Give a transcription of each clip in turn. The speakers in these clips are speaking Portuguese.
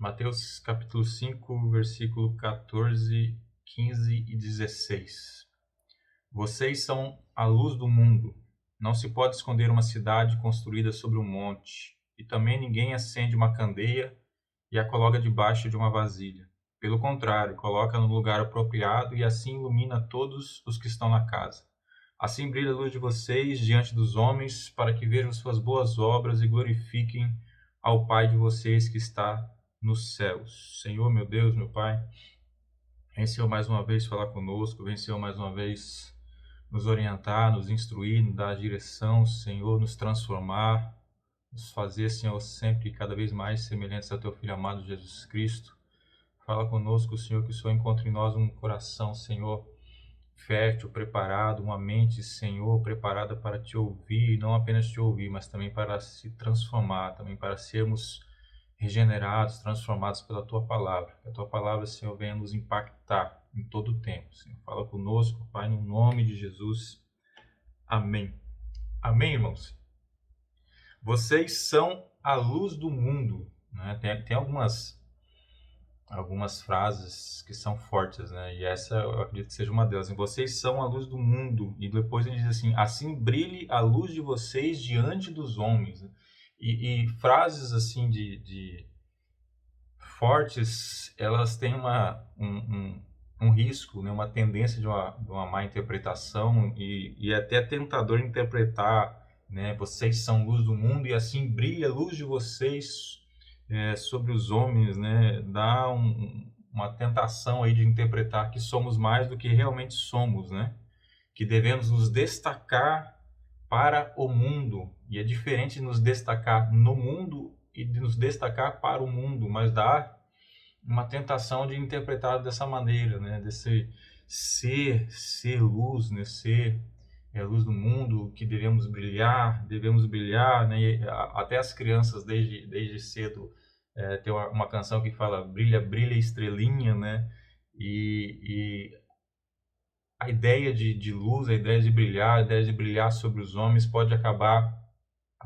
Mateus capítulo 5, versículo 14, 15 e 16. Vocês são a luz do mundo. Não se pode esconder uma cidade construída sobre um monte, e também ninguém acende uma candeia e a coloca debaixo de uma vasilha. Pelo contrário, coloca no lugar apropriado e assim ilumina todos os que estão na casa. Assim brilha a luz de vocês diante dos homens, para que vejam suas boas obras e glorifiquem ao Pai de vocês que está nos céus. Senhor, meu Deus, meu Pai, vem, Senhor, mais uma vez falar conosco, vem, Senhor, mais uma vez nos orientar, nos instruir, nos dar direção, Senhor, nos transformar, nos fazer, Senhor, sempre e cada vez mais semelhantes ao Teu Filho amado Jesus Cristo. Fala conosco, Senhor, que o Senhor encontre em nós um coração, Senhor, fértil, preparado, uma mente, Senhor, preparada para Te ouvir, e não apenas Te ouvir, mas também para se transformar, também para sermos regenerados, transformados pela Tua Palavra. Que a Tua Palavra, Senhor, venha nos impactar em todo o tempo, Senhor. Fala conosco, Pai, no nome de Jesus. Amém. Amém, irmãos? Vocês são a luz do mundo, né? Tem algumas frases que são fortes, né? E essa eu acredito que seja uma delas. Vocês são a luz do mundo. E depois ele diz assim: assim brilhe a luz de vocês diante dos homens. E frases assim de fortes, elas têm um risco, né? Uma tendência de uma má interpretação e até tentador interpretar, né? Vocês são luz do mundo e assim brilha a luz de vocês sobre os homens, né? Dá uma tentação aí de interpretar que somos mais do que realmente somos, né? Que devemos nos destacar para o mundo. E é diferente de nos destacar no mundo e de nos destacar para o mundo, mas dá uma tentação de interpretar dessa maneira, né? Desse ser luz, né? Ser a luz do mundo, que devemos brilhar, né? E até as crianças desde cedo tem uma canção que fala brilha, brilha estrelinha, né? E a ideia de luz, a ideia de brilhar sobre os homens pode acabar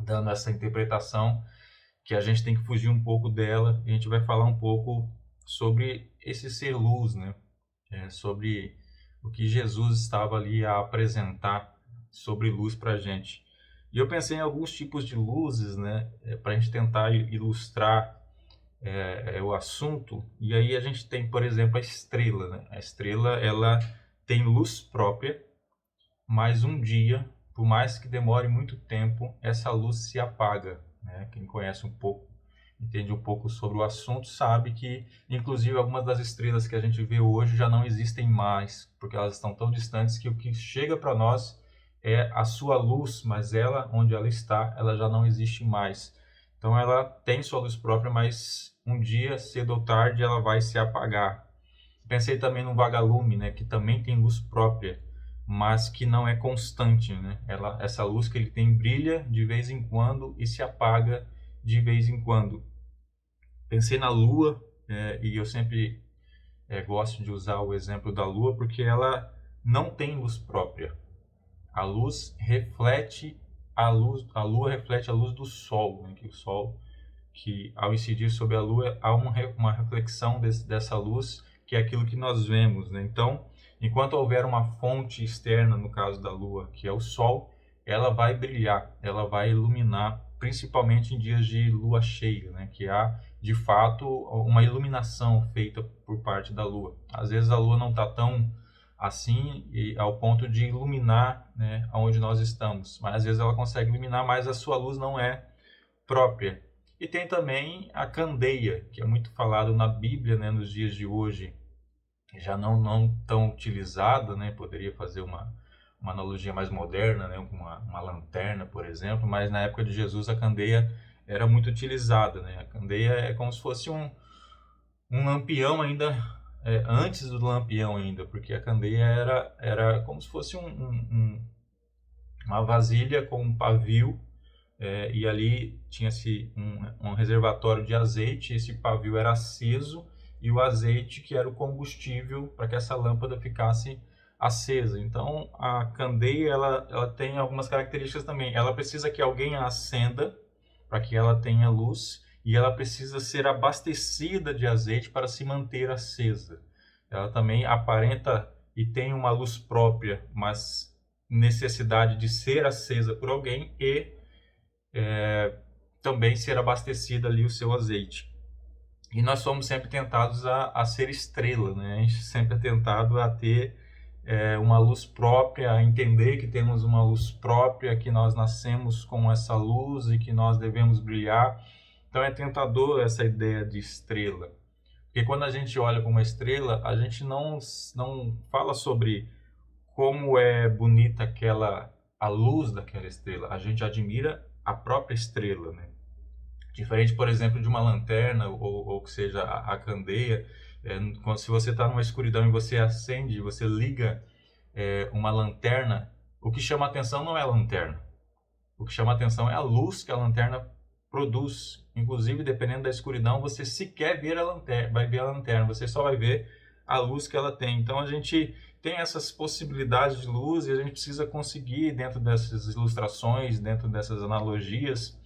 dando essa interpretação que a gente tem que fugir um pouco dela. E a gente vai falar um pouco sobre esse ser luz, né? Sobre o que Jesus estava ali a apresentar sobre luz para a gente. E eu pensei em alguns tipos de luzes, né? Para a gente tentar ilustrar o assunto. E aí a gente tem, por exemplo, a estrela, né? A estrela, ela tem luz própria, mas um dia, por mais que demore muito tempo, essa luz se apaga, né? Quem conhece um pouco, entende um pouco sobre o assunto, sabe que, inclusive, algumas das estrelas que a gente vê hoje já não existem mais, porque elas estão tão distantes que o que chega para nós é a sua luz, mas ela, onde ela está, ela já não existe mais. Então ela tem sua luz própria, mas um dia, cedo ou tarde, ela vai se apagar. Pensei também no vagalume, né, que também tem luz própria, mas que não é constante, né? Essa luz que ele tem brilha de vez em quando e se apaga de vez em quando. Pensei na lua, e eu sempre gosto de usar o exemplo da lua porque ela não tem luz própria. A luz reflete a lua reflete a luz do sol, né? Que o sol, que ao incidir sobre a lua, há uma reflexão dessa luz, que é aquilo que nós vemos, né? Então, enquanto houver uma fonte externa, no caso da lua, que é o sol, ela vai brilhar, ela vai iluminar, principalmente em dias de lua cheia, né? Que há, de fato, uma iluminação feita por parte da lua. Às vezes a lua não está tão assim ao ponto de iluminar, né, onde nós estamos, mas às vezes ela consegue iluminar, mas a sua luz não é própria. E tem também a candeia, que é muito falado na Bíblia, né, nos dias de hoje, já não tão utilizada, né, poderia fazer uma analogia mais moderna, né, uma lanterna, por exemplo, mas na época de Jesus a candeia era muito utilizada, né? A candeia é como se fosse um lampião ainda, antes do lampião ainda, porque a candeia era como se fosse uma vasilha com um pavio, e ali tinha-se um reservatório de azeite, esse pavio era aceso e o azeite que era o combustível para que essa lâmpada ficasse acesa. Então a candeia ela tem algumas características também. Ela precisa que alguém a acenda para que ela tenha luz e ela precisa ser abastecida de azeite para se manter acesa. Ela também aparenta e tem uma luz própria, mas necessidade de ser acesa por alguém e também ser abastecida ali o seu azeite. E nós somos sempre tentados a ser estrela, né? A gente sempre é tentado a ter uma luz própria, a entender que temos uma luz própria, que nós nascemos com essa luz e que nós devemos brilhar. Então é tentador essa ideia de estrela. Porque quando a gente olha para uma estrela, a gente não fala sobre como é bonita a luz daquela estrela. A gente admira a própria estrela, né? Diferente, por exemplo, de uma lanterna ou que seja a candeia, se você está numa escuridão e você acende, você liga uma lanterna, o que chama a atenção não é a lanterna. O que chama a atenção é a luz que a lanterna produz. Inclusive, dependendo da escuridão, você sequer vai ver a lanterna, você só vai ver a luz que ela tem. Então, a gente tem essas possibilidades de luz e a gente precisa conseguir, dentro dessas ilustrações, dentro dessas analogias,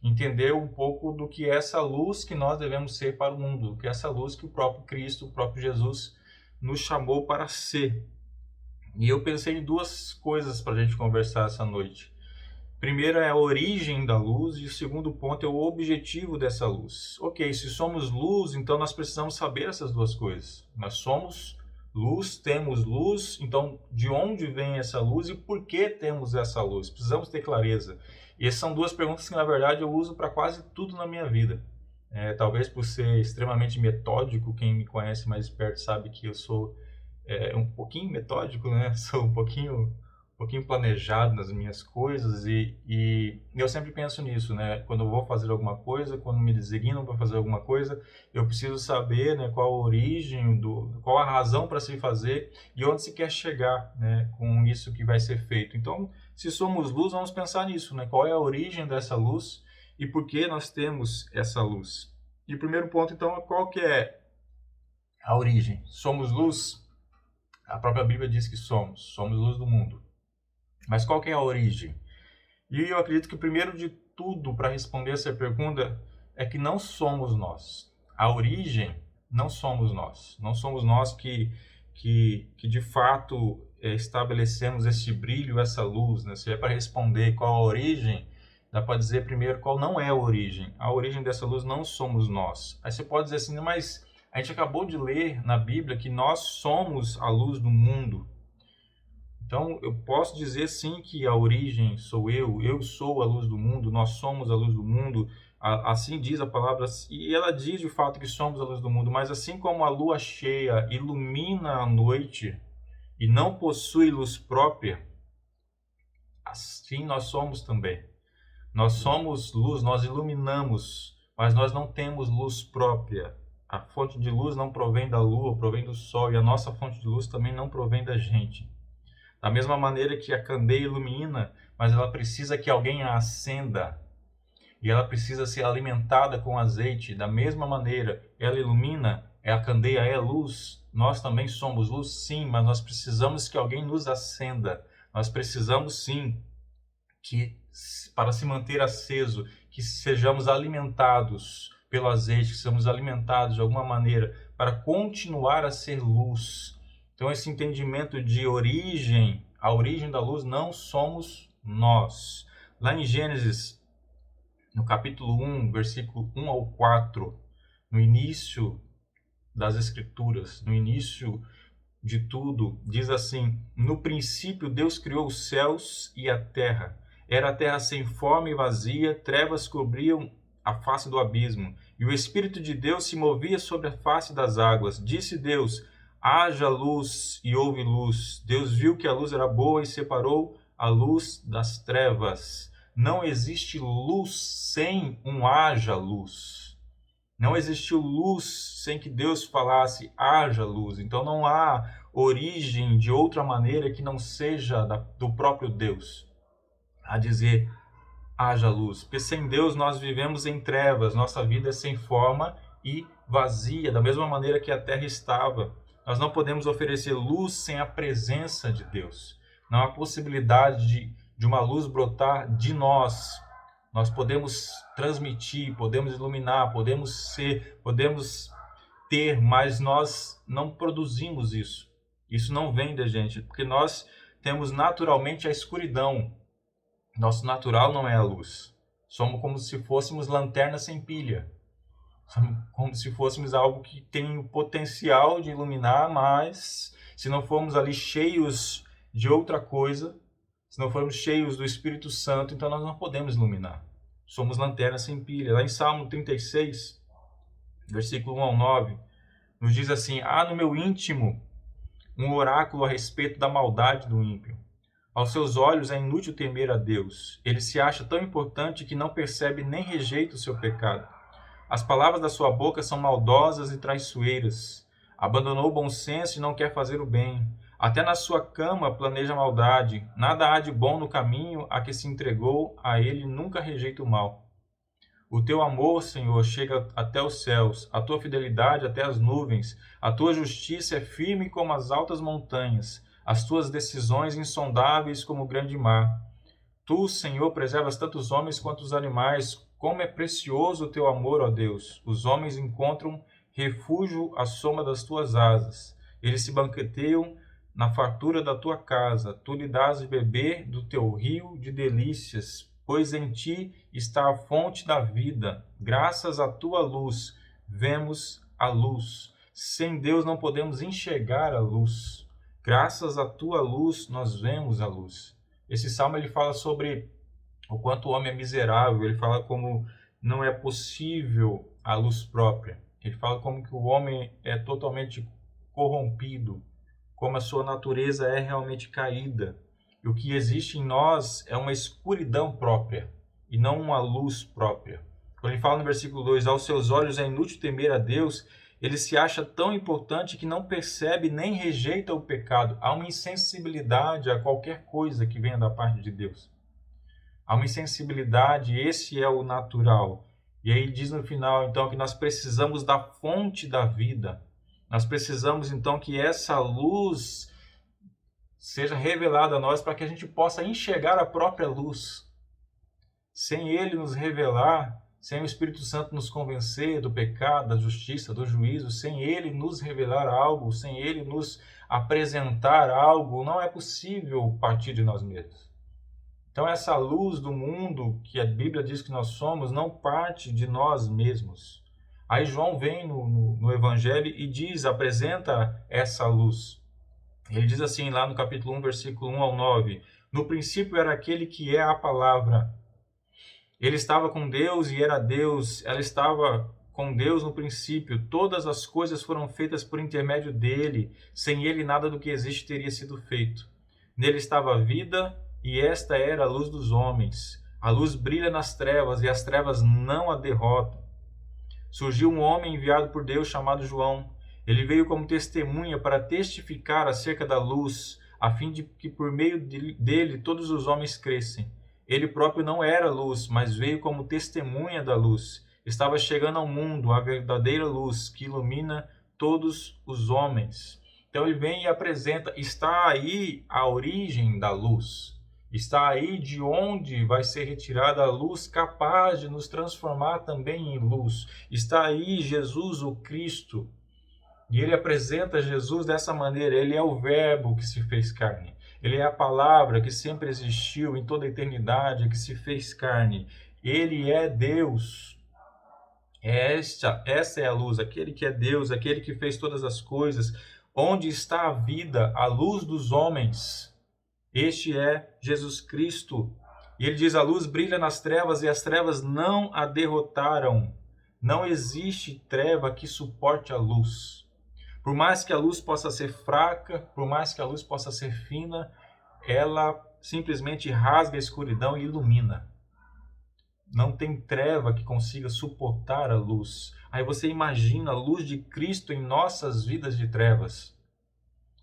entender um pouco do que é essa luz que nós devemos ser para o mundo, que é essa luz que o próprio Cristo, o próprio Jesus nos chamou para ser. E eu pensei em duas coisas para a gente conversar essa noite. Primeiro é a origem da luz e o segundo ponto é o objetivo dessa luz. Ok, se somos luz, então nós precisamos saber essas duas coisas. Nós somos luz, temos luz, então de onde vem essa luz e por que temos essa luz? Precisamos ter clareza. E essas são duas perguntas que, na verdade, eu uso para quase tudo na minha vida. Talvez por ser extremamente metódico, quem me conhece mais perto sabe que eu sou um pouquinho metódico, né? Sou um pouquinho planejado nas minhas coisas e eu sempre penso nisso, né? Quando eu vou fazer alguma coisa, quando me designam para fazer alguma coisa, eu preciso saber, né, qual a origem, qual a razão para se fazer e onde se quer chegar, né, com isso que vai ser feito. Então, se somos luz, vamos pensar nisso, né? Qual é a origem dessa luz e por que nós temos essa luz? E o primeiro ponto, então, é qual que é a origem? Somos luz? A própria Bíblia diz que somos luz do mundo. Mas qual que é a origem? E eu acredito que o primeiro de tudo para responder essa pergunta é que não somos nós. A origem não somos nós. Não somos nós que de fato estabelecemos esse brilho, essa luz, né? Se é para responder qual a origem, dá para dizer primeiro qual não é a origem. A origem dessa luz não somos nós. Aí você pode dizer assim, mas a gente acabou de ler na Bíblia que nós somos a luz do mundo. Então, eu posso dizer sim que a origem sou eu sou a luz do mundo, nós somos a luz do mundo, assim diz a palavra, e ela diz de fato que somos a luz do mundo, mas assim como a lua cheia ilumina a noite e não possui luz própria, assim nós somos também. Nós somos luz, nós iluminamos, mas nós não temos luz própria. A fonte de luz não provém da lua, provém do sol, e a nossa fonte de luz também não provém da gente. Da mesma maneira que a candeia ilumina, mas ela precisa que alguém a acenda. E ela precisa ser alimentada com azeite. Da mesma maneira, ela ilumina, a candeia é luz. Nós também somos luz, sim, mas nós precisamos que alguém nos acenda. Nós precisamos, sim, que para se manter aceso, que sejamos alimentados pelo azeite, que sejamos alimentados de alguma maneira para continuar a ser luz. Então, esse entendimento de origem, a origem da luz, não somos nós. Lá em Gênesis, no capítulo 1, versículo 1 ao 4, no início das Escrituras, no início de tudo, diz assim: no princípio Deus criou os céus e a terra. Era a terra sem forma e vazia, trevas cobriam a face do abismo, e o Espírito de Deus se movia sobre a face das águas. Disse Deus: haja luz, e houve luz. Deus viu que a luz era boa e separou a luz das trevas. Não existe luz sem um haja luz. Não existiu luz sem que Deus falasse haja luz. Então não há origem de outra maneira que não seja do próprio Deus a dizer haja luz. Porque sem Deus nós vivemos em trevas, nossa vida é sem forma e vazia, da mesma maneira que a terra estava. Nós não podemos oferecer luz sem a presença de Deus. Não há possibilidade de uma luz brotar de nós Nós podemos transmitir, podemos iluminar, podemos ter, mas nós não produzimos isso. Isso não vem da gente, porque nós temos naturalmente a escuridão. Nosso natural não é a luz. Somos como se fôssemos lanterna sem pilha. Somos como se fôssemos algo que tem o potencial de iluminar, mas se não formos ali cheios de outra coisa, se não formos cheios do Espírito Santo, então nós não podemos iluminar. Somos lanterna sem pilha. Lá em Salmo 36, versículo 1 ao 9, nos diz assim: há no meu íntimo um oráculo a respeito da maldade do ímpio. Aos seus olhos é inútil temer a Deus. Ele se acha tão importante que não percebe nem rejeita o seu pecado. As palavras da sua boca são maldosas e traiçoeiras. Abandonou o bom senso e não quer fazer o bem. Até na sua cama planeja maldade. Nada há de bom no caminho a que se entregou, a ele nunca rejeita o mal. O teu amor, Senhor, chega até os céus, a tua fidelidade até as nuvens, a tua justiça é firme como as altas montanhas, as tuas decisões insondáveis como o grande mar. Tu, Senhor, preservas tanto os homens quanto os animais. Como é precioso o teu amor, ó Deus! Os homens encontram refúgio à sombra das tuas asas. Eles se banqueteiam na fartura da tua casa. Tu lhe dás de beber do teu rio de delícias, pois em ti está a fonte da vida. Graças à tua luz, vemos a luz. Sem Deus não podemos enxergar a luz. Graças à tua luz, nós vemos a luz. Esse salmo ele fala sobre o quanto o homem é miserável, ele fala como não é possível a luz própria. Ele fala como que o homem é totalmente corrompido, como a sua natureza é realmente caída. E o que existe em nós é uma escuridão própria e não uma luz própria. Quando ele fala no versículo 2, aos seus olhos é inútil temer a Deus, ele se acha tão importante que não percebe nem rejeita o pecado. Há uma insensibilidade a qualquer coisa que venha da parte de Deus. Há uma insensibilidade, esse é o natural. E aí diz no final, então, que nós precisamos da fonte da vida. Nós precisamos, então, que essa luz seja revelada a nós para que a gente possa enxergar a própria luz. Sem ele nos revelar, sem o Espírito Santo nos convencer do pecado, da justiça, do juízo, sem ele nos revelar algo, sem ele nos apresentar algo, não é possível partir de nós mesmos. Então essa luz do mundo que a Bíblia diz que nós somos, não parte de nós mesmos. Aí João vem no Evangelho e diz, apresenta essa luz. Ele diz assim lá no capítulo 1, versículo 1 ao 9, no princípio era aquele que é a palavra. Ele estava com Deus e era Deus. Ela estava com Deus no princípio. Todas as coisas foram feitas por intermédio dele. Sem ele, nada do que existe teria sido feito. Nele estava a vida e esta era a luz dos homens. A luz brilha nas trevas e as trevas não a derrotam. Surgiu um homem enviado por Deus chamado João. Ele veio como testemunha para testificar acerca da luz, a fim de que por meio dele todos os homens crescem. Ele próprio não era luz, mas veio como testemunha da luz. Estava chegando ao mundo a verdadeira luz que ilumina todos os homens. Então ele vem e apresenta, está aí a origem da luz. Está aí de onde vai ser retirada a luz capaz de nos transformar também em luz. Está aí Jesus, o Cristo. E ele apresenta Jesus dessa maneira. Ele é o Verbo que se fez carne. Ele é a palavra que sempre existiu em toda a eternidade, que se fez carne. Ele é Deus. Essa é a luz, aquele que é Deus, aquele que fez todas as coisas. Onde está a vida, a luz dos homens? Este é Jesus Cristo. E ele diz, a luz brilha nas trevas e as trevas não a derrotaram. Não existe treva que suporte a luz. Por mais que a luz possa ser fraca, por mais que a luz possa ser fina, ela simplesmente rasga a escuridão e ilumina. Não tem treva que consiga suportar a luz. Aí você imagina a luz de Cristo em nossas vidas de trevas.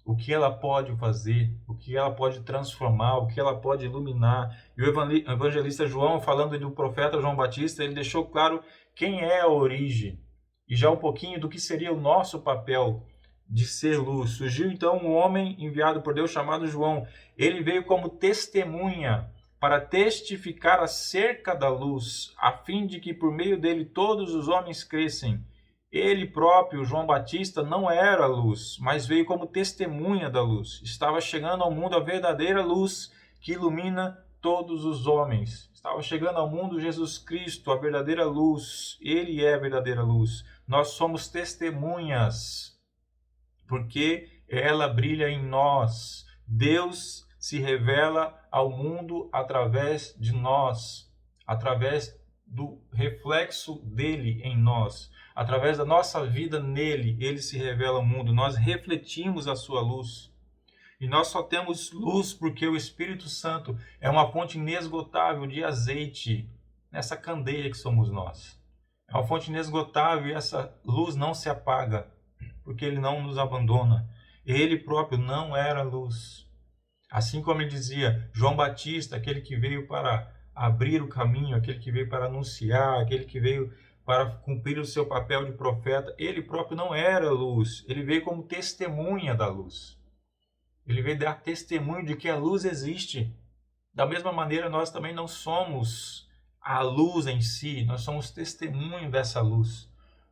O que ela pode fazer, o que ela pode transformar, o que ela pode iluminar. E o evangelista João, falando do profeta João Batista, ele deixou claro quem é a origem. E já um pouquinho do que seria o nosso papel de ser luz. Surgiu então um homem enviado por Deus chamado João. Ele veio como testemunha. para testificar acerca da luz, a fim de que por meio dele todos os homens crescem. Ele próprio, João Batista, não era a luz, mas veio como testemunha da luz. Estava chegando ao mundo a verdadeira luz que ilumina todos os homens. Estava chegando ao mundo Jesus Cristo, a verdadeira luz. Ele é a verdadeira luz. Nós somos testemunhas, porque ela brilha em nós. Deus se revela ao mundo através de nós, através do reflexo dele em nós. Através da nossa vida nele, ele se revela ao mundo. Nós refletimos a sua luz. E nós só temos luz porque o Espírito Santo é uma fonte inesgotável de azeite nessa candeia que somos nós. É uma fonte inesgotável e essa luz não se apaga, porque ele não nos abandona. Ele próprio não era luz. Assim como ele dizia, João Batista, aquele que veio para abrir o caminho, aquele que veio para anunciar, aquele que veio para cumprir o seu papel de profeta, ele próprio não era luz, ele veio como testemunha da luz. Ele veio dar testemunho de que a luz existe. Da mesma maneira, nós também não somos a luz em si, nós somos testemunho dessa luz.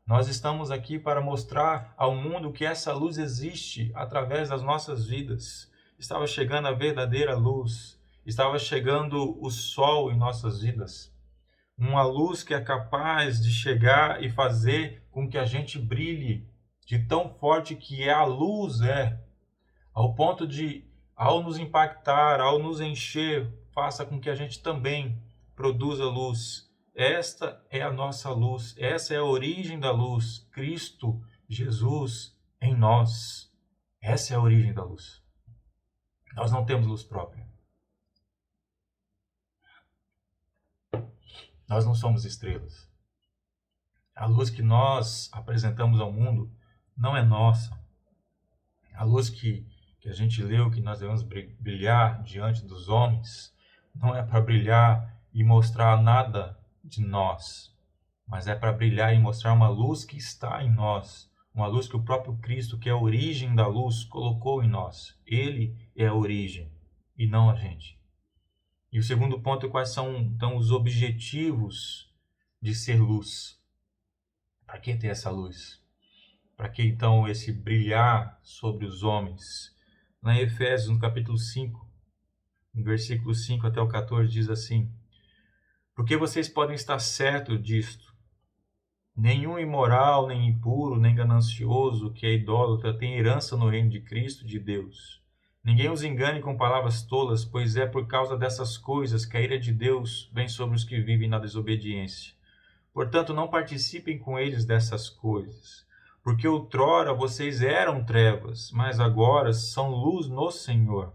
Nós estamos aqui para mostrar ao mundo que essa luz existe através das nossas vidas. Estava chegando a verdadeira luz, estava chegando o sol em nossas vidas. Uma luz que é capaz de chegar e fazer com que a gente brilhe, de tão forte que a luz é, ao ponto de, ao nos impactar, ao nos encher, faça com que a gente também produza luz. Esta é a nossa luz, essa é a origem da luz, Cristo Jesus em nós. Essa é a origem da luz. Nós não temos luz própria. Nós não somos estrelas. A luz que nós apresentamos ao mundo não é nossa. A luz que a gente leu, que nós devemos brilhar diante dos homens, não é para brilhar e mostrar nada de nós, mas é para brilhar e mostrar uma luz que está em nós, uma luz que o próprio Cristo, que é a origem da luz, colocou em nós. Ele é a origem e não a gente. E o segundo ponto é quais são então os objetivos de ser luz. Para que ter essa luz? Para que então esse brilhar sobre os homens? Lá em Efésios, no capítulo 5, no versículo 5 até o 14, diz assim: porque vocês podem estar certos disto. Nenhum imoral, nem impuro, nem ganancioso, que é idólatra, tem herança no reino de Cristo e de Deus. Ninguém os engane com palavras tolas, pois é por causa dessas coisas que a ira de Deus vem sobre os que vivem na desobediência. Portanto, não participem com eles dessas coisas, porque outrora vocês eram trevas, mas agora são luz no Senhor.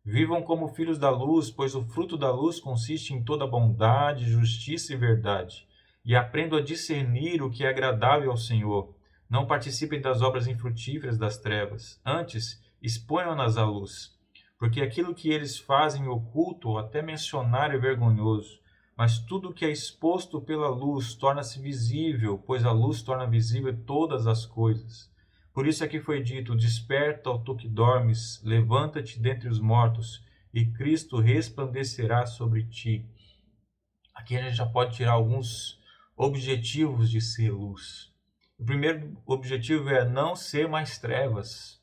Vivam como filhos da luz, pois o fruto da luz consiste em toda bondade, justiça e verdade. E aprendam a discernir o que é agradável ao Senhor. Não participem das obras infrutíferas das trevas. Antes, exponham-nas à luz. Porque aquilo que eles fazem em oculto, ou até mencionar, é vergonhoso. Mas tudo que é exposto pela luz torna-se visível, pois a luz torna visível todas as coisas. Por isso é que foi dito: desperta, ó tu que dormes, levanta-te dentre os mortos, e Cristo resplandecerá sobre ti. Aqui a gente já pode tirar alguns objetivos de ser luz. O primeiro objetivo é não ser mais trevas.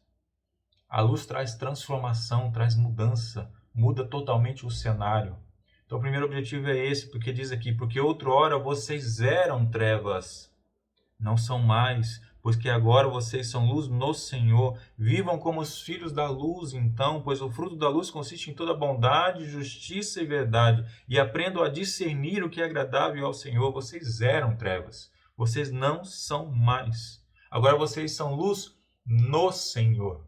A luz traz transformação, traz mudança, muda totalmente o cenário. Então o primeiro objetivo é esse, porque diz aqui: porque outrora vocês eram trevas, não são mais, pois que agora vocês são luz no Senhor. Vivam como os filhos da luz, então, pois o fruto da luz consiste em toda bondade, justiça e verdade. E aprendam a discernir o que é agradável ao Senhor. Vocês eram trevas, vocês não são mais. Agora vocês são luz no Senhor.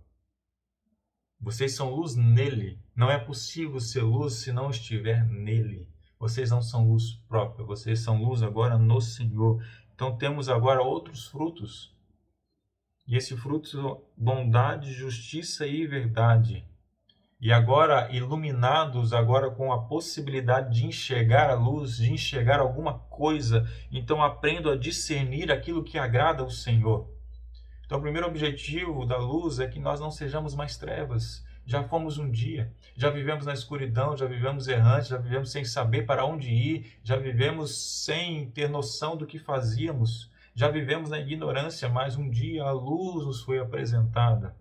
Vocês são luz nele. Não é possível ser luz se não estiver nele. Vocês não são luz própria, vocês são luz agora no Senhor. Então temos agora outros frutos. E esse fruto são bondade, justiça e verdade. E agora, iluminados agora com a possibilidade de enxergar a luz, de enxergar alguma coisa, então aprendo a discernir aquilo que agrada ao Senhor. Então o primeiro objetivo da luz é que nós não sejamos mais trevas, Já fomos um dia, já vivemos na escuridão, já vivemos errantes, já vivemos sem saber para onde ir, já vivemos sem ter noção do que fazíamos, já vivemos na ignorância, mas um dia a luz nos foi apresentada.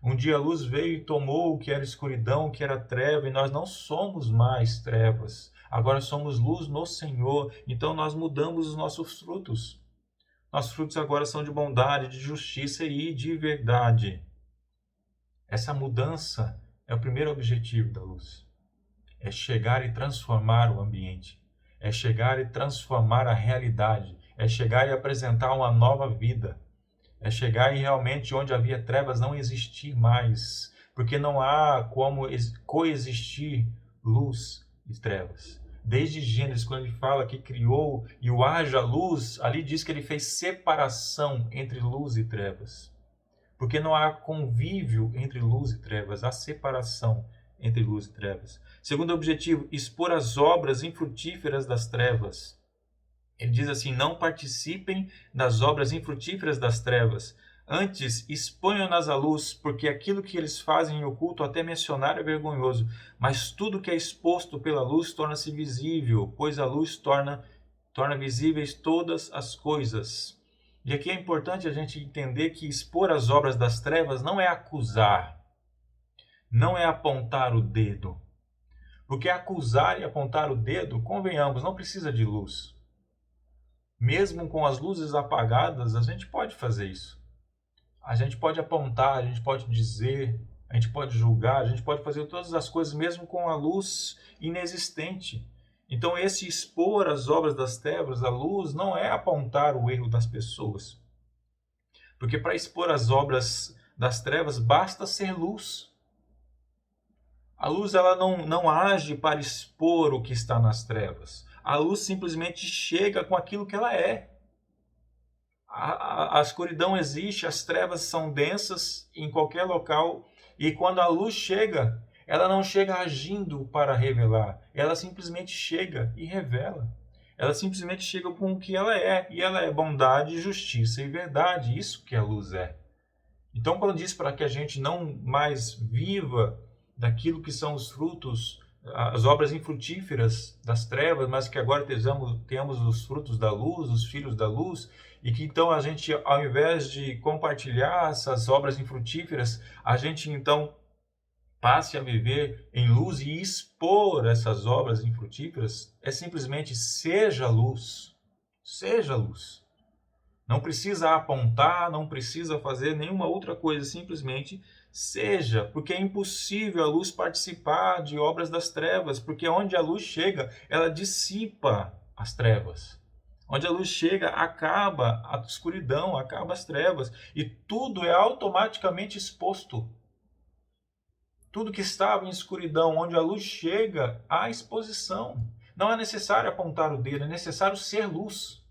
Um dia a luz veio e tomou o que era escuridão, o que era treva, e nós não somos mais trevas. Agora somos luz no Senhor, então nós mudamos os nossos frutos. Nossos frutos agora são de bondade, de justiça e de verdade. Essa mudança é o primeiro objetivo da luz. É chegar e transformar o ambiente. É chegar e transformar a realidade. É chegar e apresentar uma nova vida. É chegar e realmente onde havia trevas não existir mais. Porque não há como coexistir luz e trevas. Desde Gênesis, quando ele fala que criou e o haja luz, ali diz que ele fez separação entre luz e trevas. Porque não há convívio entre luz e trevas, há separação entre luz e trevas. Segundo objetivo, expor as obras infrutíferas das trevas. Ele diz assim: não participem das obras infrutíferas das trevas. Antes, exponham-nas à luz, porque aquilo que eles fazem em oculto, até mencionar, é vergonhoso. Mas tudo que é exposto pela luz torna-se visível, pois a luz torna visíveis todas as coisas. E aqui é importante a gente entender que expor as obras das trevas não é acusar, não é apontar o dedo. Porque acusar e apontar o dedo, convenhamos, não precisa de luz. Mesmo com as luzes apagadas, a gente pode fazer isso. A gente pode apontar, a gente pode dizer, a gente pode julgar, a gente pode fazer todas as coisas mesmo com a luz inexistente. Então esse expor as obras das trevas à luz não é apontar o erro das pessoas. Porque para expor as obras das trevas basta ser luz. A luz ela não age para expor o que está nas trevas. A luz simplesmente chega com aquilo que ela é. A escuridão existe, as trevas são densas em qualquer local, e quando a luz chega, ela não chega agindo para revelar, ela simplesmente chega e revela. Ela simplesmente chega com o que ela é, e ela é bondade, justiça e verdade, isso que a luz é. Então, quando diz para que a gente não mais viva daquilo que são os frutos, as obras infrutíferas das trevas, mas que agora tenhamos os frutos da luz, os filhos da luz, e que então a gente, ao invés de compartilhar essas obras infrutíferas, a gente então passe a viver em luz e expor essas obras infrutíferas, é simplesmente seja luz. Seja luz. Não precisa apontar, não precisa fazer nenhuma outra coisa, simplesmente seja, porque é impossível a luz participar de obras das trevas, porque onde a luz chega, ela dissipa as trevas. Onde a luz chega, acaba a escuridão, acaba as trevas, e tudo é automaticamente exposto. Tudo que estava em escuridão, onde a luz chega, há exposição. Não é necessário apontar o dedo, é necessário ser luz.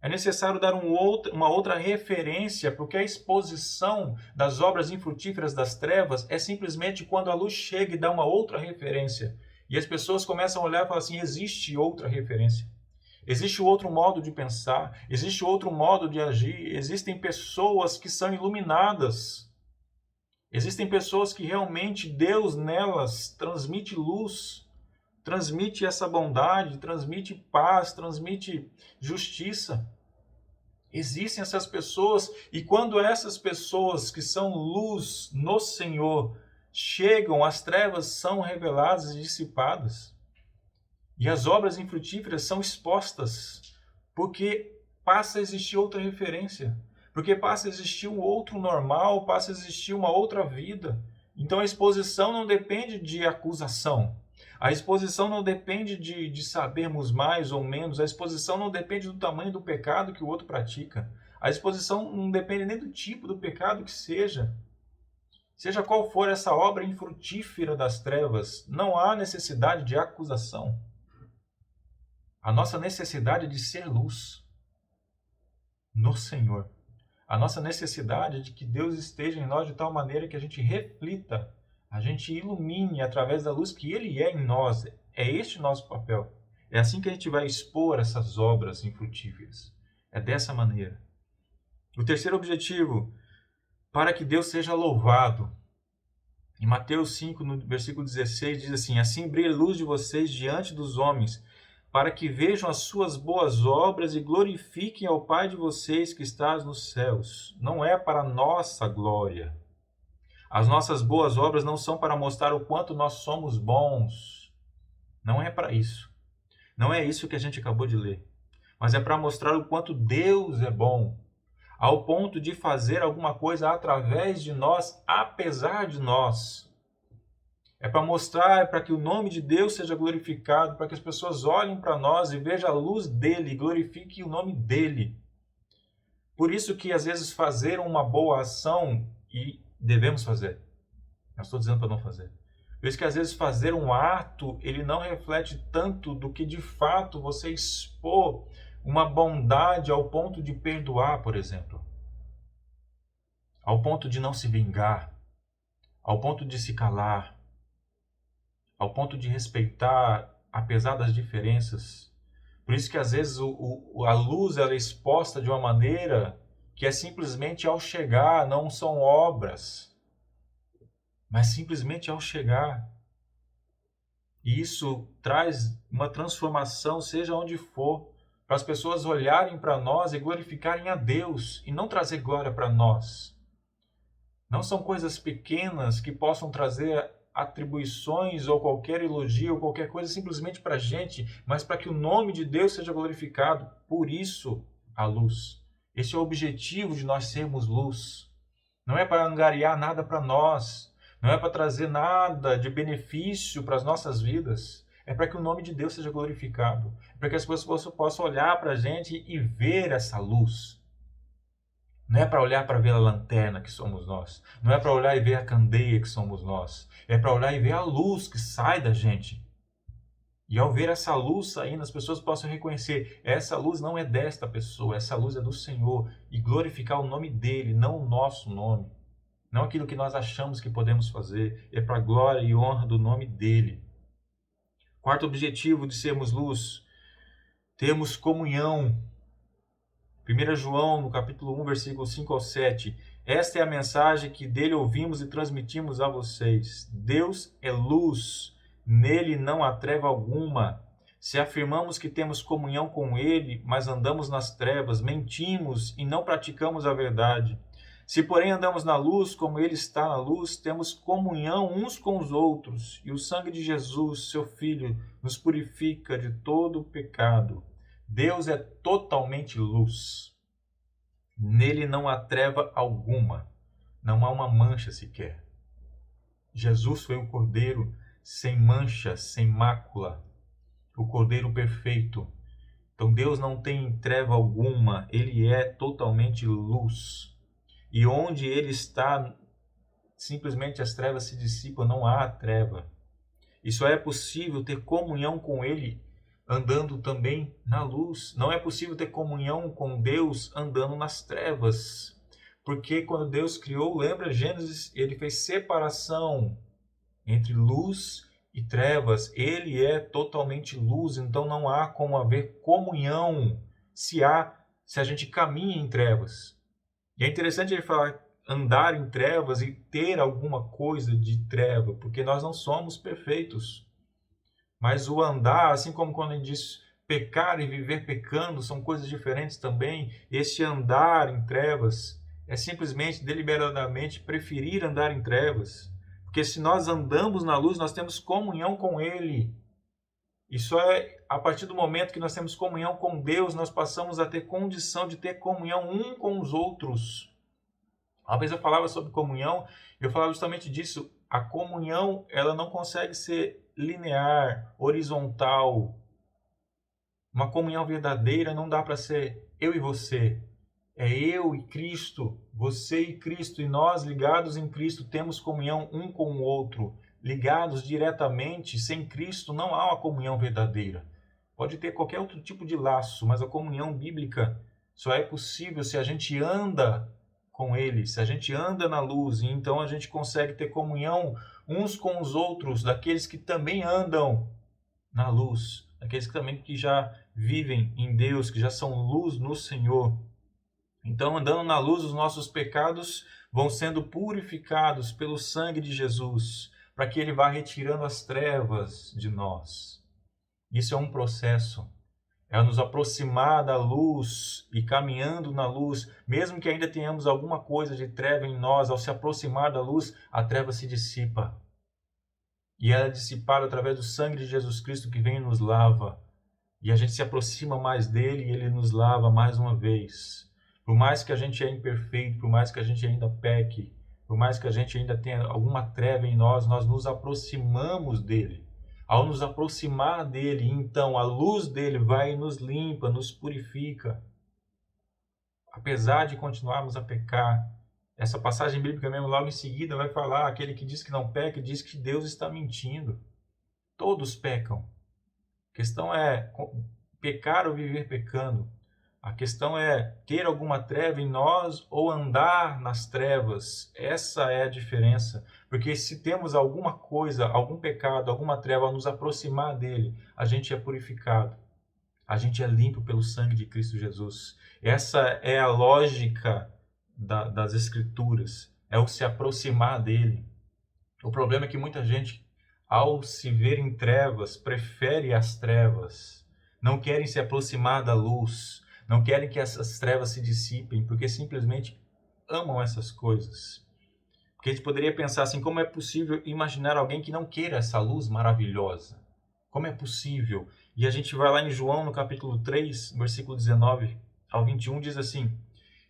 É necessário dar uma outra referência, porque a exposição das obras infrutíferas das trevas é simplesmente quando a luz chega e dá uma outra referência. E as pessoas começam a olhar e falar assim, existe outra referência. Existe outro modo de pensar, existe outro modo de agir, existem pessoas que são iluminadas. Existem pessoas que realmente Deus nelas transmite luz, transmite essa bondade, transmite paz, transmite justiça. Existem essas pessoas, e quando essas pessoas que são luz no Senhor chegam, as trevas são reveladas e dissipadas. E as obras infrutíferas são expostas, porque passa a existir outra referência, porque passa a existir um outro normal, passa a existir uma outra vida. Então a exposição não depende de acusação. A exposição não depende de sabermos mais ou menos. A exposição não depende do tamanho do pecado que o outro pratica. A exposição não depende nem do tipo do pecado que seja. Seja qual for essa obra infrutífera das trevas, não há necessidade de acusação. A nossa necessidade de ser luz no Senhor. A nossa necessidade de que Deus esteja em nós de tal maneira que a gente reflita, a gente ilumine através da luz que Ele é em nós. É este o nosso papel. É assim que a gente vai expor essas obras infrutíferas. É dessa maneira. O terceiro objetivo, para que Deus seja louvado. Em Mateus 5, no versículo 16, diz assim: assim brilha a luz de vocês diante dos homens, para que vejam as suas boas obras e glorifiquem ao Pai de vocês que está nos céus. Não é para nossa glória. As nossas boas obras não são para mostrar o quanto nós somos bons. Não é para isso. Não é isso que a gente acabou de ler. Mas é para mostrar o quanto Deus é bom, ao ponto de fazer alguma coisa através de nós, apesar de nós. É para mostrar, é para que o nome de Deus seja glorificado, para que as pessoas olhem para nós e vejam a luz dele, e glorifiquem o nome dele. Por isso que às vezes fazer uma boa ação, e devemos fazer, não estou dizendo para não fazer. Por isso que às vezes fazer um ato, ele não reflete tanto do que de fato você expor uma bondade ao ponto de perdoar, por exemplo. Ao ponto de não se vingar, ao ponto de se calar, ao ponto de respeitar, apesar das diferenças. Por isso que às vezes a luz ela é exposta de uma maneira que é simplesmente ao chegar, não são obras, mas simplesmente ao chegar. E isso traz uma transformação, seja onde for, para as pessoas olharem para nós e glorificarem a Deus, e não trazer glória para nós. Não são coisas pequenas que possam trazer atribuições ou qualquer elogio ou qualquer coisa simplesmente para a gente, mas para que o nome de Deus seja glorificado. Por isso, a luz. Esse é o objetivo de nós sermos luz. Não é para angariar nada para nós. Não é para trazer nada de benefício para as nossas vidas. É para que o nome de Deus seja glorificado. É para que as pessoas possam olhar para a gente e ver essa luz. Não é para olhar para ver a lanterna que somos nós. Não é para olhar e ver a candeia que somos nós. É para olhar e ver a luz que sai da gente. E ao ver essa luz saindo, as pessoas possam reconhecer: essa luz não é desta pessoa, essa luz é do Senhor. E glorificar o nome dele, não o nosso nome. Não aquilo que nós achamos que podemos fazer. É para a glória e honra do nome dele. Quarto objetivo de sermos luz: termos comunhão. 1 João, no capítulo 1, versículo 5 ao 7. Esta é a mensagem que dele ouvimos e transmitimos a vocês. Deus é luz, nele não há treva alguma. Se afirmamos que temos comunhão com ele, mas andamos nas trevas, mentimos e não praticamos a verdade. Se, porém, andamos na luz, como ele está na luz, temos comunhão uns com os outros, e o sangue de Jesus, seu Filho, nos purifica de todo o pecado. Deus é totalmente luz. Nele não há treva alguma. Não há uma mancha sequer. Jesus foi o Cordeiro sem mancha, sem mácula. O Cordeiro perfeito. Então Deus não tem treva alguma. Ele é totalmente luz. E onde ele está, simplesmente as trevas se dissipam. Não há treva. E só é possível ter comunhão com ele andando também na luz. Não é possível ter comunhão com Deus andando nas trevas. Porque quando Deus criou, lembra Gênesis, ele fez separação entre luz e trevas. Ele é totalmente luz, então não há como haver comunhão se a gente caminha em trevas. E é interessante ele falar andar em trevas e ter alguma coisa de treva, porque nós não somos perfeitos. Mas o andar, assim como quando ele diz pecar e viver pecando, são coisas diferentes também. Esse andar em trevas é simplesmente, deliberadamente, preferir andar em trevas. Porque se nós andamos na luz, nós temos comunhão com ele. E só é a partir do momento que nós temos comunhão com Deus, nós passamos a ter condição de ter comunhão um com os outros. Uma vez eu falava sobre comunhão, eu falava justamente disso. A comunhão, ela não consegue ser linear, horizontal. Uma comunhão verdadeira não dá para ser eu e você. É eu e Cristo, você e Cristo, e nós ligados em Cristo temos comunhão um com o outro. Ligados diretamente, sem Cristo não há uma comunhão verdadeira. Pode ter qualquer outro tipo de laço, mas a comunhão bíblica só é possível se a gente anda com ele, se a gente anda na luz, e então a gente consegue ter comunhão uns com os outros, daqueles que também andam na luz, daqueles que também que já vivem em Deus, que já são luz no Senhor. Então, andando na luz, os nossos pecados vão sendo purificados pelo sangue de Jesus, para que ele vá retirando as trevas de nós. Isso é um processo. É nos aproximar da luz e caminhando na luz, mesmo que ainda tenhamos alguma coisa de treva em nós, ao se aproximar da luz, a treva se dissipa. E ela é dissipada através do sangue de Jesus Cristo que vem e nos lava. E a gente se aproxima mais dele e ele nos lava mais uma vez. Por mais que a gente é imperfeito, por mais que a gente ainda peque, por mais que a gente ainda tenha alguma treva em nós, nós nos aproximamos dele. Ao nos aproximar dele, então a luz dele vai e nos limpa, nos purifica. Apesar de continuarmos a pecar, essa passagem bíblica mesmo logo em seguida vai falar, aquele que diz que não peca, diz que Deus está mentindo. Todos pecam. A questão é pecar ou viver pecando. A questão é ter alguma treva em nós ou andar nas trevas. Essa é a diferença. Porque se temos alguma coisa, algum pecado, alguma treva, ao nos aproximar dele, a gente é purificado. A gente é limpo pelo sangue de Cristo Jesus. Essa é a lógica das Escrituras. É o se aproximar dele. O problema é que muita gente, ao se ver em trevas, prefere as trevas. Não querem se aproximar da luz. Não querem que essas trevas se dissipem, porque simplesmente amam essas coisas. Porque a gente poderia pensar assim, como é possível imaginar alguém que não queira essa luz maravilhosa? Como é possível? E a gente vai lá em João, no capítulo 3, versículo 19 ao 21, diz assim: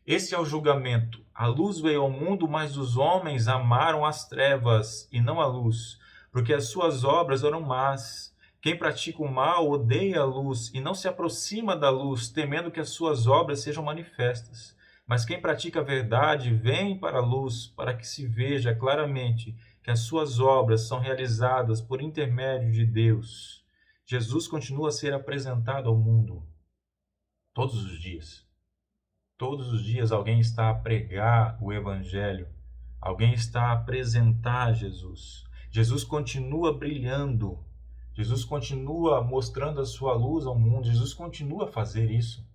Esse é o julgamento. A luz veio ao mundo, mas os homens amaram as trevas e não a luz, porque as suas obras eram más. Quem pratica o mal odeia a luz e não se aproxima da luz, temendo que as suas obras sejam manifestas. Mas quem pratica a verdade vem para a luz, para que se veja claramente que as suas obras são realizadas por intermédio de Deus. Jesus continua a ser apresentado ao mundo todos os dias. Todos os dias alguém está a pregar o Evangelho, alguém está a apresentar Jesus. Jesus continua brilhando, Jesus continua mostrando a sua luz ao mundo, Jesus continua a fazer isso.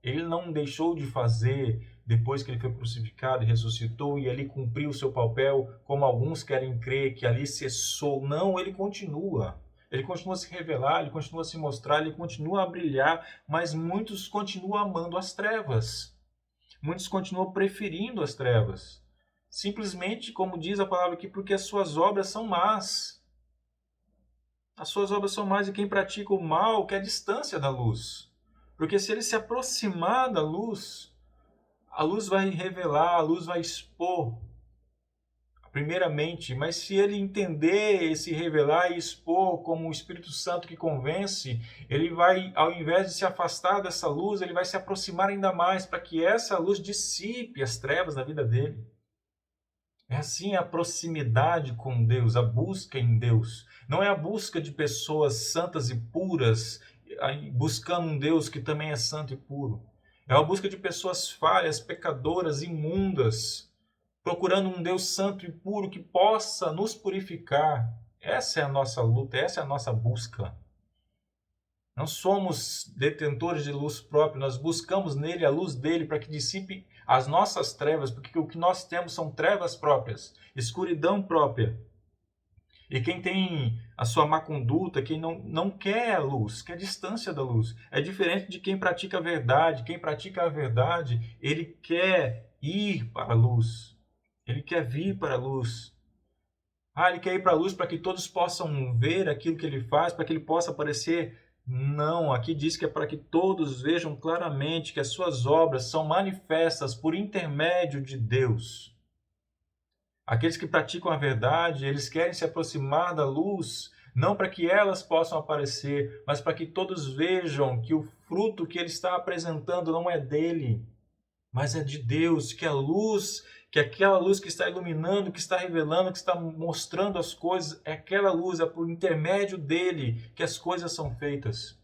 Ele não deixou de fazer depois que ele foi crucificado e ressuscitou e ali cumpriu o seu papel, como alguns querem crer que ali cessou. Não, ele continua. Ele continua a se revelar, ele continua a se mostrar, ele continua a brilhar, mas muitos continuam amando as trevas. Muitos continuam preferindo as trevas. Simplesmente, como diz a palavra aqui, porque as suas obras são más. As suas obras são más e quem pratica o mal quer distância da luz. Porque se ele se aproximar da luz, a luz vai revelar, a luz vai expor, primeiramente. Mas se ele entender, se revelar e expor como o Espírito Santo que convence, ele vai, ao invés de se afastar dessa luz, ele vai se aproximar ainda mais para que essa luz dissipe as trevas da vida dele. É assim a proximidade com Deus, a busca em Deus. Não é a busca de pessoas santas e puras, buscando um Deus que também é santo e puro. É a busca de pessoas falhas, pecadoras, imundas, procurando um Deus santo e puro que possa nos purificar. Essa é a nossa luta, essa é a nossa busca. Não somos detentores de luz própria, nós buscamos nele a luz dele para que dissipe as nossas trevas, porque o que nós temos são trevas próprias, escuridão própria. E quem tem a sua má conduta, quem não quer a luz, quer a distância da luz. É diferente de quem pratica a verdade. Quem pratica a verdade, ele quer ir para a luz. Ele quer vir para a luz. Ele quer ir para a luz para que todos possam ver aquilo que ele faz, para que ele possa aparecer. Não, aqui diz que é para que todos vejam claramente que as suas obras são manifestas por intermédio de Deus. Aqueles que praticam a verdade, eles querem se aproximar da luz, não para que elas possam aparecer, mas para que todos vejam que o fruto que ele está apresentando não é dele, mas é de Deus, que a luz, que aquela luz que está iluminando, que está revelando, que está mostrando as coisas, é aquela luz, é por intermédio dele que as coisas são feitas.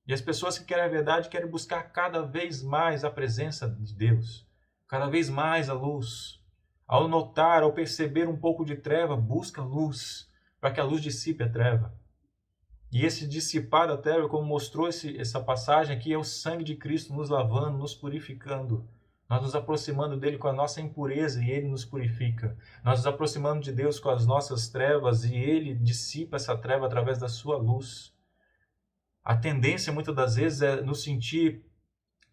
E as pessoas que querem a verdade querem buscar cada vez mais a presença de Deus, cada vez mais a luz. Ao notar, ao perceber um pouco de treva, busca luz, para que a luz dissipe a treva. E esse dissipar da treva, como mostrou essa passagem aqui, é o sangue de Cristo nos lavando, nos purificando. Nós nos aproximando dele com a nossa impureza e ele nos purifica. Nós nos aproximando de Deus com as nossas trevas e ele dissipa essa treva através da sua luz. A tendência, muitas das vezes, é nos sentir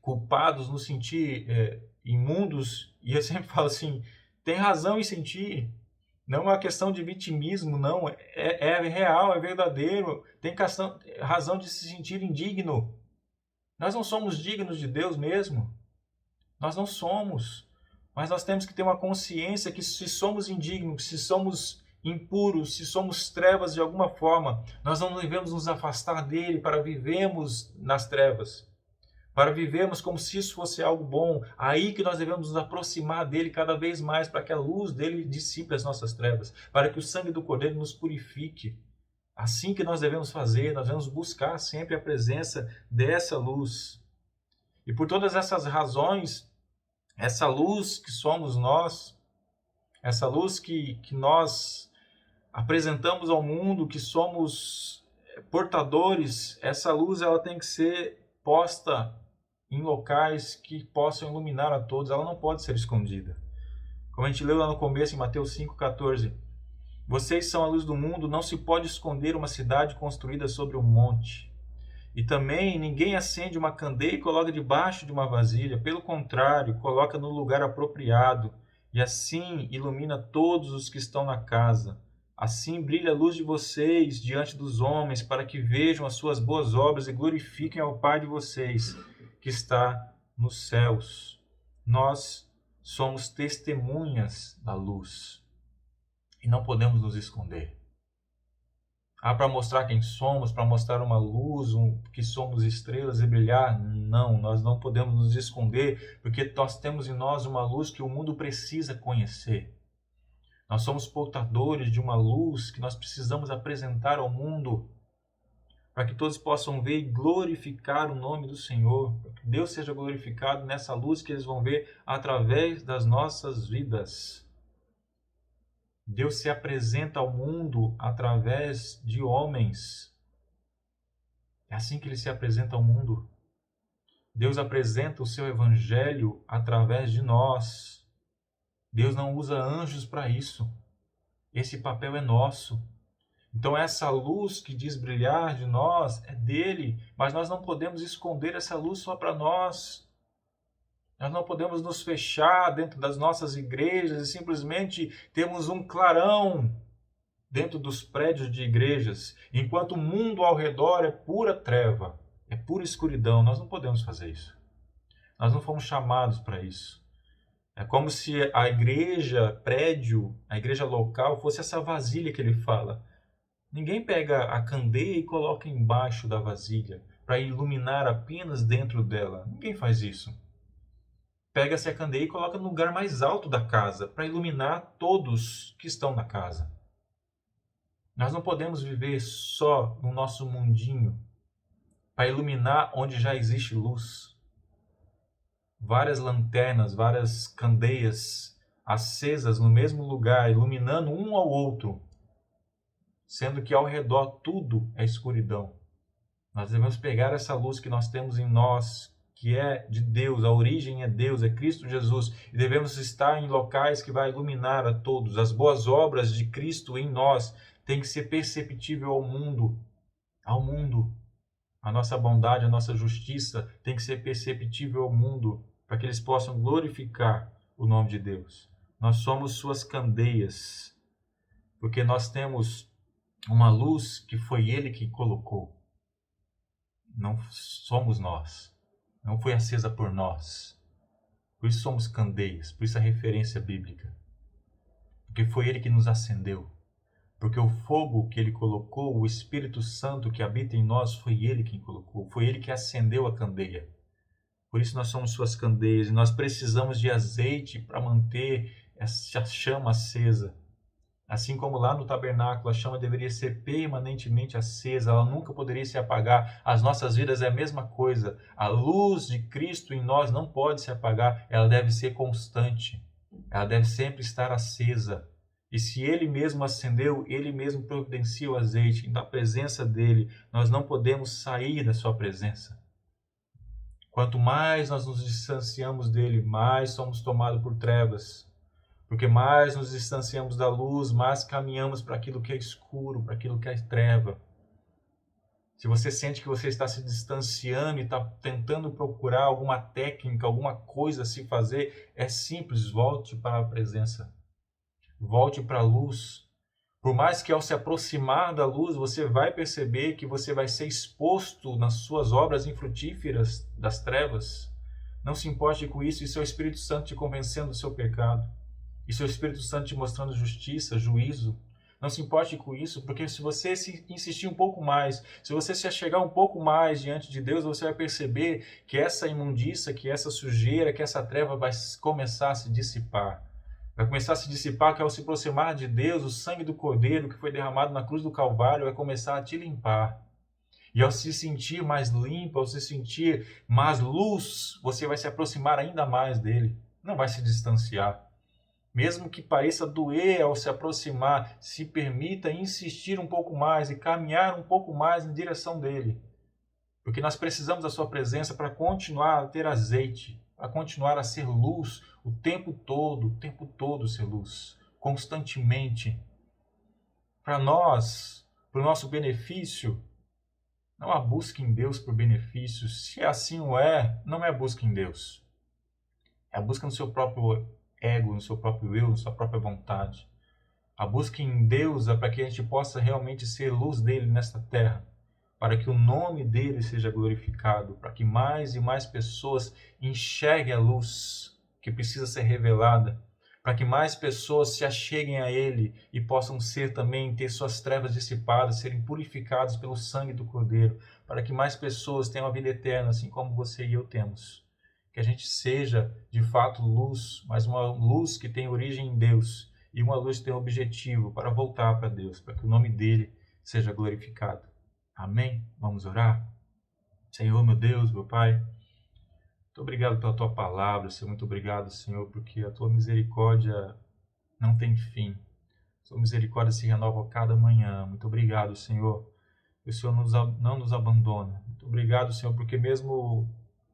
culpados, nos sentir imundos. E eu sempre falo assim, tem razão em sentir. Não é uma questão de vitimismo, não. É real, é verdadeiro. Tem razão de se sentir indigno. Nós não somos dignos de Deus mesmo. Nós não somos. Mas nós temos que ter uma consciência que se somos indignos, se somos impuros, se somos trevas de alguma forma, nós não devemos nos afastar dele para vivermos nas trevas. Para vivermos como se isso fosse algo bom. Aí que nós devemos nos aproximar dele cada vez mais, para que a luz dele dissipe as nossas trevas, para que o sangue do Cordeiro nos purifique. Assim que nós devemos fazer, nós devemos buscar sempre a presença dessa luz. E por todas essas razões, essa luz que somos nós, essa luz que nós apresentamos ao mundo, que somos portadores, essa luz ela tem que ser posta em locais que possam iluminar a todos, ela não pode ser escondida. Como a gente leu lá no começo, em Mateus 5,14, vocês são a luz do mundo, não se pode esconder uma cidade construída sobre um monte. E também ninguém acende uma candeia e coloca debaixo de uma vasilha, pelo contrário, coloca no lugar apropriado, e assim ilumina todos os que estão na casa. Assim brilha a luz de vocês diante dos homens, para que vejam as suas boas obras e glorifiquem ao Pai de vocês, que está nos céus. Nós somos testemunhas da luz e não podemos nos esconder. Para mostrar quem somos, para mostrar uma luz, que somos estrelas e brilhar? Não, nós não podemos nos esconder, porque nós temos em nós uma luz que o mundo precisa conhecer. Nós somos portadores de uma luz que nós precisamos apresentar ao mundo, para que todos possam ver e glorificar o nome do Senhor, para que Deus seja glorificado nessa luz que eles vão ver através das nossas vidas. Deus se apresenta ao mundo através de homens. É assim que ele se apresenta ao mundo. Deus apresenta o seu evangelho através de nós. Deus não usa anjos para isso. Esse papel é nosso. Então essa luz que diz brilhar de nós é dele, mas nós não podemos esconder essa luz só para nós. Nós não podemos nos fechar dentro das nossas igrejas e simplesmente termos um clarão dentro dos prédios de igrejas, enquanto o mundo ao redor é pura treva, é pura escuridão. Nós não podemos fazer isso. Nós não fomos chamados para isso. É como se a igreja, prédio, a igreja local fosse essa vasilha que ele fala. Ninguém pega a candeia e coloca embaixo da vasilha para iluminar apenas dentro dela. Ninguém faz isso. Pega-se a candeia e coloca no lugar mais alto da casa para iluminar todos que estão na casa. Nós não podemos viver só no nosso mundinho para iluminar onde já existe luz. Várias lanternas, várias candeias acesas no mesmo lugar, iluminando um ao outro, sendo que ao redor tudo é escuridão. Nós devemos pegar essa luz que nós temos em nós, que é de Deus, a origem é Deus, é Cristo Jesus, e devemos estar em locais que vai iluminar a todos. As boas obras de Cristo em nós têm que ser perceptível ao mundo. Ao mundo. A nossa bondade, a nossa justiça tem que ser perceptível ao mundo, para que eles possam glorificar o nome de Deus. Nós somos suas candeias, porque nós temos uma luz que foi ele que colocou. Não somos nós. Não foi acesa por nós. Por isso somos candeias, por isso a referência bíblica. Porque foi ele que nos acendeu. Porque o fogo que ele colocou, o Espírito Santo que habita em nós, foi ele quem colocou. Foi ele que acendeu a candeia. Por isso nós somos suas candeias e nós precisamos de azeite para manter essa chama acesa. Assim como lá no tabernáculo a chama deveria ser permanentemente acesa, ela nunca poderia se apagar. As nossas vidas é a mesma coisa. A luz de Cristo em nós não pode se apagar, ela deve ser constante. Ela deve sempre estar acesa. E se ele mesmo acendeu, ele mesmo providencia o azeite. Na presença dele, nós não podemos sair da sua presença. Quanto mais nós nos distanciamos dele, mais somos tomados por trevas. Porque mais nos distanciamos da luz, mais caminhamos para aquilo que é escuro, para aquilo que é treva. Se você sente que você está se distanciando e está tentando procurar alguma técnica, alguma coisa a se fazer, é simples, volte para a presença. Volte para a luz. Por mais que ao se aproximar da luz, você vai perceber que você vai ser exposto nas suas obras infrutíferas das trevas. Não se importe com isso, isso é o Espírito Santo te convencendo do seu pecado. Isso é o Espírito Santo te mostrando justiça, juízo. Não se importe com isso, porque se você se insistir um pouco mais, se você se achegar um pouco mais diante de Deus, você vai perceber que essa imundícia, que essa sujeira, que essa treva vai começar a se dissipar. Vai começar a se dissipar, que ao se aproximar de Deus, o sangue do Cordeiro que foi derramado na cruz do Calvário vai começar a te limpar. E ao se sentir mais limpo, ao se sentir mais luz, você vai se aproximar ainda mais dele. Não vai se distanciar. Mesmo que pareça doer ao se aproximar, se permita insistir um pouco mais e caminhar um pouco mais em direção dele. Porque nós precisamos da sua presença para continuar a ter azeite, para continuar a ser luz o tempo todo ser luz, constantemente. Para nós, para o nosso benefício, não há busca em Deus por benefício. Se assim o é, não é busca em Deus. É a busca no seu próprio ego, no seu próprio eu, na sua própria vontade. A busca em Deus é para que a gente possa realmente ser luz dele nesta terra, para que o nome dele seja glorificado, para que mais e mais pessoas enxerguem a luz que precisa ser revelada, para que mais pessoas se acheguem a ele e possam ser também, ter suas trevas dissipadas, serem purificados pelo sangue do Cordeiro, para que mais pessoas tenham a vida eterna, assim como você e eu temos. Que a gente seja, de fato, luz, mas uma luz que tem origem em Deus e uma luz que tem objetivo para voltar para Deus, para que o nome dele seja glorificado. Amém? Vamos orar? Senhor, meu Deus, meu Pai, muito obrigado pela Tua palavra, Senhor, muito obrigado, Senhor, porque a Tua misericórdia não tem fim. A Tua misericórdia se renova a cada manhã. Muito obrigado, Senhor, que o Senhor não nos abandona. Muito obrigado, Senhor, porque mesmo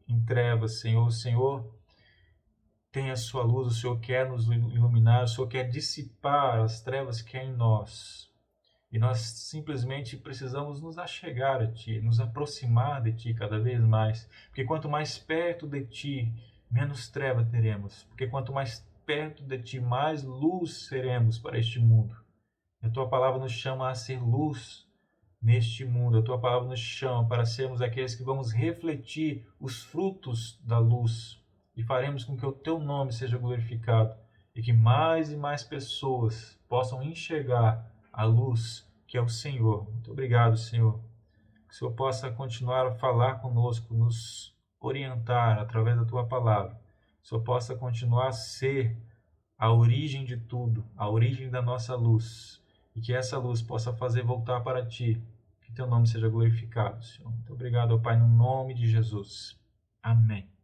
em trevas, Senhor, o Senhor tem a sua luz, o Senhor quer nos iluminar, o Senhor quer dissipar as trevas que há em nós. E nós simplesmente precisamos nos achegar a Ti, nos aproximar de Ti cada vez mais. Porque quanto mais perto de Ti, menos treva teremos. Porque quanto mais perto de Ti, mais luz seremos para este mundo. A Tua palavra nos chama a ser luz neste mundo. A Tua palavra nos chama para sermos aqueles que vamos refletir os frutos da luz e faremos com que o Teu nome seja glorificado e que mais e mais pessoas possam enxergar a luz que é o Senhor. Muito obrigado, Senhor. Que o Senhor possa continuar a falar conosco, nos orientar através da Tua palavra. Que o Senhor possa continuar a ser a origem de tudo, a origem da nossa luz. E que essa luz possa fazer voltar para Ti. Que Teu nome seja glorificado, Senhor. Muito obrigado, Pai, no nome de Jesus. Amém.